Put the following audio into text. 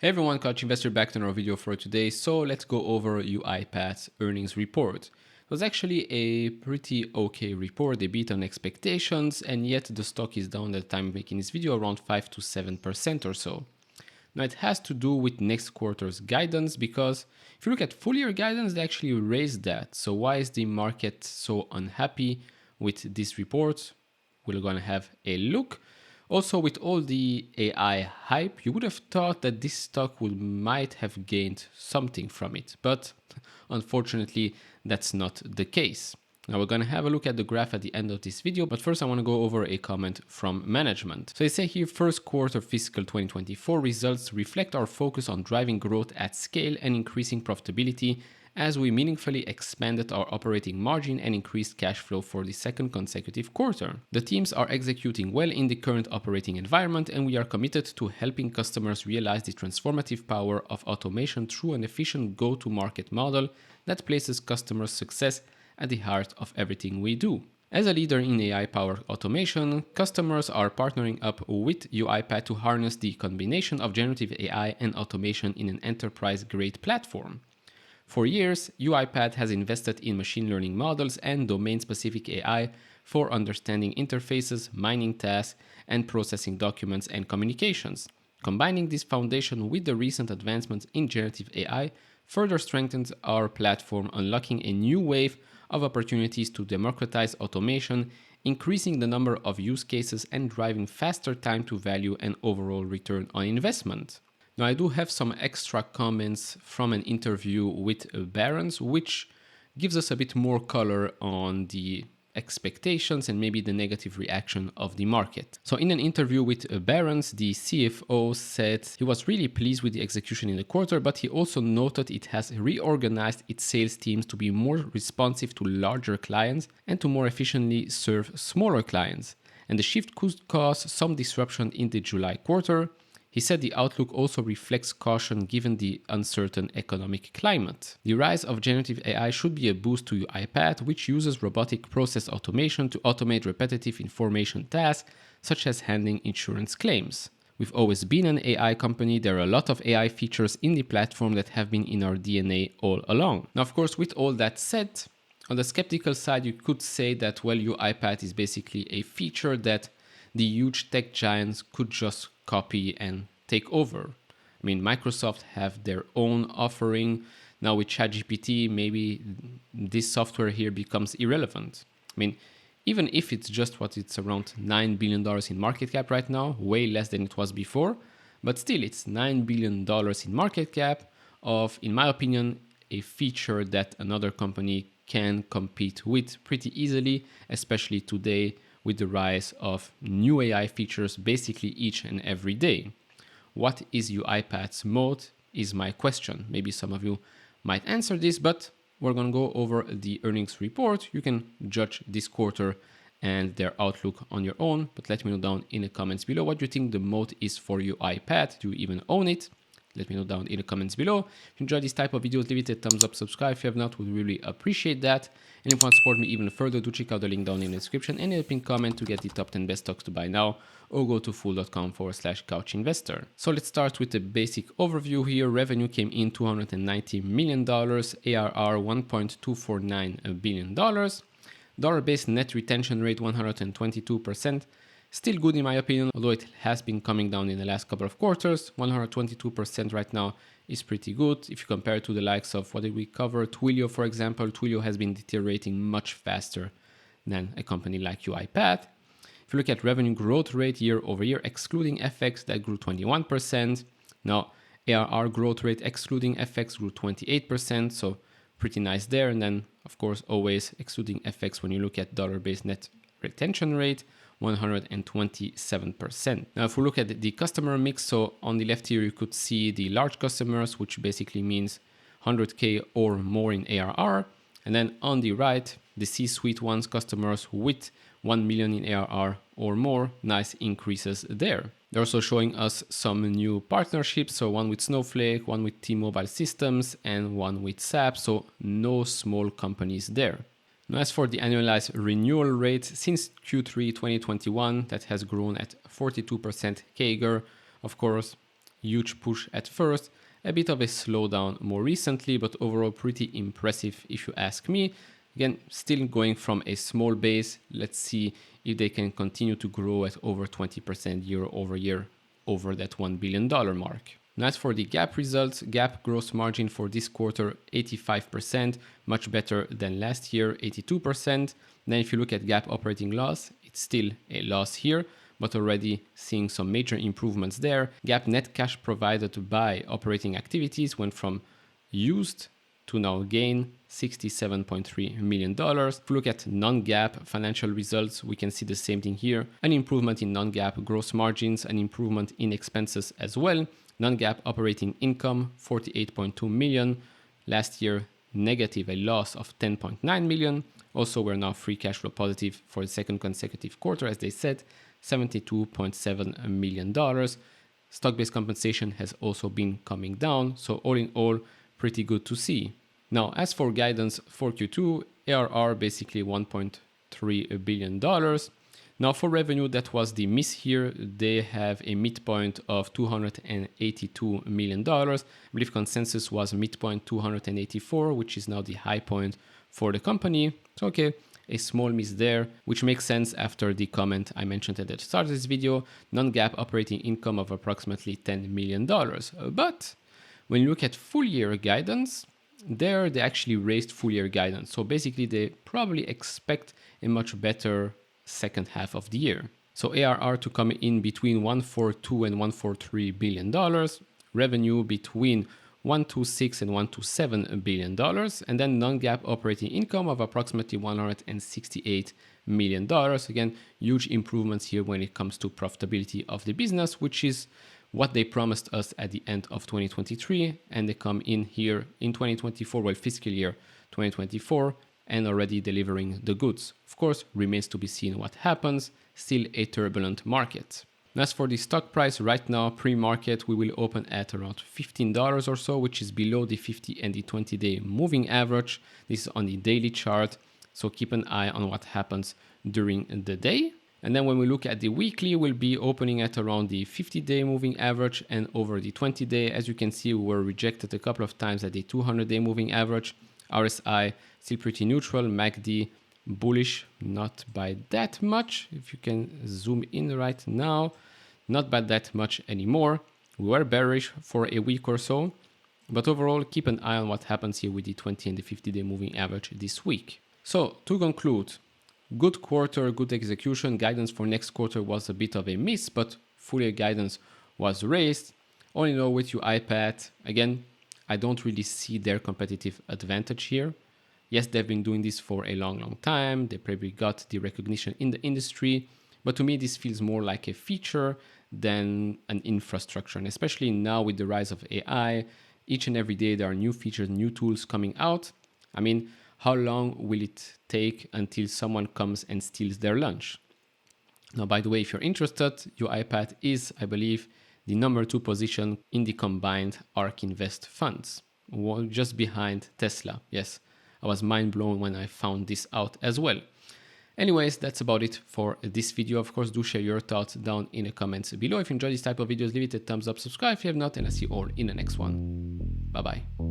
Hey everyone, Couch Investor back to another video for today. So let's go over UiPath's earnings report. It was actually a pretty okay report. They beat on expectations, and yet the stock is down at the time of making this video around 5 to 7% or so. Now it has to do with next quarter's guidance, because if you look at full year guidance, they actually raised that. So why is the market so unhappy with this report? We're gonna have a look. Also, with all the AI hype, you would have thought that this stock might have gained something from it, but unfortunately, that's not the case. Now we're going to have a look at the graph at the end of this video, but first I want to go over a comment from management. So they say here, first quarter fiscal 2024 results reflect our focus on driving growth at scale and increasing profitability as we meaningfully expanded our operating margin and increased cash flow for the second consecutive quarter. The teams are executing well in the current operating environment, and we are committed to helping customers realize the transformative power of automation through an efficient go-to-market model that places customer success at the heart of everything we do. As a leader in AI-powered automation, customers are partnering up with UiPath to harness the combination of generative AI and automation in an enterprise-grade platform. For years, UiPath has invested in machine learning models and domain-specific AI for understanding interfaces, mining tasks, and processing documents and communications. Combining this foundation with the recent advancements in generative AI further strengthens our platform, unlocking a new wave of opportunities to democratize automation, increasing the number of use cases and driving faster time to value and overall return on investment. Now, I do have some extra comments from an interview with Barron's, which gives us a bit more color on the expectations and maybe the negative reaction of the market. So in an interview with Barron's, the CFO said he was really pleased with the execution in the quarter, but he also noted it has reorganized its sales teams to be more responsive to larger clients and to more efficiently serve smaller clients. And the shift could cause some disruption in the July quarter. He said the outlook also reflects caution given the uncertain economic climate. The rise of generative AI should be a boost to UiPath, which uses robotic process automation to automate repetitive information tasks, such as handling insurance claims. We've always been an AI company. There are a lot of AI features in the platform that have been in our DNA all along. Now, of course, with all that said, on the skeptical side, you could say that, well, UiPath is basically a feature that the huge tech giants could just copy and take over. I mean, Microsoft have their own offering. Now with ChatGPT, maybe this software here becomes irrelevant. I mean, even if it's just what it's around $9 billion in market cap right now, way less than it was before, but still it's $9 billion in market cap of, in my opinion, a feature that another company can compete with pretty easily, especially today with the rise of new AI features basically each and every day. What is UiPath's moat is my question. Maybe some of you might answer this, but we're going to go over the earnings report. You can judge this quarter and their outlook on your own, but let me know down in the comments below what you think the moat is for UiPath. Do you even own it? Let me know down in the comments below. If you enjoy this type of videos, leave it a thumbs up, subscribe if you have not, would really appreciate that. And if you want to support me even further, do check out the link down in the description and in the pinned comment to get the top 10 best stocks to buy now, or go to fool.com/couchinvestor. So let's start with the basic overview here. Revenue came in $290 million, ARR $1.249 billion, dollar-based net retention rate 122%. Still good in my opinion, although it has been coming down in the last couple of quarters. 122% right now is pretty good. If you compare it to the likes of, what did we cover? Twilio, for example. Twilio has been deteriorating much faster than a company like UiPath. If you look at revenue growth rate year over year, excluding FX, that grew 21%. Now, ARR growth rate excluding FX grew 28%, so pretty nice there. And then, of course, always excluding FX when you look at dollar-based net retention rate, 127%. Now, if we look at the customer mix, so on the left here, you could see the large customers, which basically means 100K or more in ARR. And then on the right, the C-suite ones, customers with 1 million in ARR or more, nice increases there. They're also showing us some new partnerships. So one with Snowflake, one with T-Mobile Systems, and one with SAP. So no small companies there. Now, as for the annualized renewal rate, since Q3 2021, that has grown at 42% CAGR. Of course, huge push at first, a bit of a slowdown more recently, but overall pretty impressive if you ask me. Again, still going from a small base. Let's see if they can continue to grow at over 20% year over year over that $1 billion mark. Now, as for the GAAP results, GAAP gross margin for this quarter, 85%, much better than last year, 82%. Then if you look at GAAP operating loss, it's still a loss here, but already seeing some major improvements there. GAAP net cash provided by operating activities went from used to now gain $67.3 million. If we look at non-GAAP financial results, we can see the same thing here. An improvement in non-GAAP gross margins, an improvement in expenses as well. Non-GAAP operating income, $48.2 million. Last year, negative, a loss of $10.9 million. Also, we're now free cash flow positive for the second consecutive quarter, as they said, $72.7 million. Stock-based compensation has also been coming down. So all in all, pretty good to see. Now, as for guidance for Q2, ARR basically $1.3 billion. Now for revenue, that was the miss here. They have a midpoint of $282 million. I believe consensus was midpoint 284, which is now the high point for the company. So okay, a small miss there, which makes sense after the comment I mentioned at the start of this video, non-GAAP operating income of approximately $10 million. But when you look at full year guidance, there they actually raised full year guidance. So basically they probably expect a much better second half of the year. So ARR to come in between $142 and $143 billion, revenue between $126 and $127 billion, and then non-GAAP operating income of approximately $168 million. Again, huge improvements here when it comes to profitability of the business, which is what they promised us at the end of 2023, and they come in here in 2024, well, fiscal year 2024, and already delivering the goods. Of course, remains to be seen what happens, still a turbulent market. As for the stock price, right now, pre-market, we will open at around $15 or so, which is below the 50 and the 20-day moving average. This is on the daily chart, so keep an eye on what happens during the day. And then when we look at the weekly, we'll be opening at around the 50-day moving average and over the 20-day. As you can see, we were rejected a couple of times at the 200-day moving average. RSI still pretty neutral, MACD bullish, not by that much. If you can zoom in right now, not by that much anymore. We were bearish for a week or so, but overall, keep an eye on what happens here with the 20 and the 50-day moving average this week. So to conclude, good quarter, good execution. Guidance for next quarter was a bit of a miss, but full year guidance was raised. All in all, with UiPath, again, I don't really see their competitive advantage here. Yes, they've been doing this for a long time. They probably got the recognition in the industry, but to me, this feels more like a feature than an infrastructure. And especially now with the rise of AI, each and every day there are new features, new tools coming out. I mean, how long will it take until someone comes and steals their lunch? Now, by the way, if you're interested, UiPath is, I believe, the number 2 position in the combined ARK Invest funds, just behind Tesla. Yes, I was mind blown when I found this out as well. Anyways, that's about it for this video. Of course, do share your thoughts down in the comments below. If you enjoy this type of videos, leave it a thumbs up, subscribe if you have not, and I'll see you all in the next one. Bye-bye.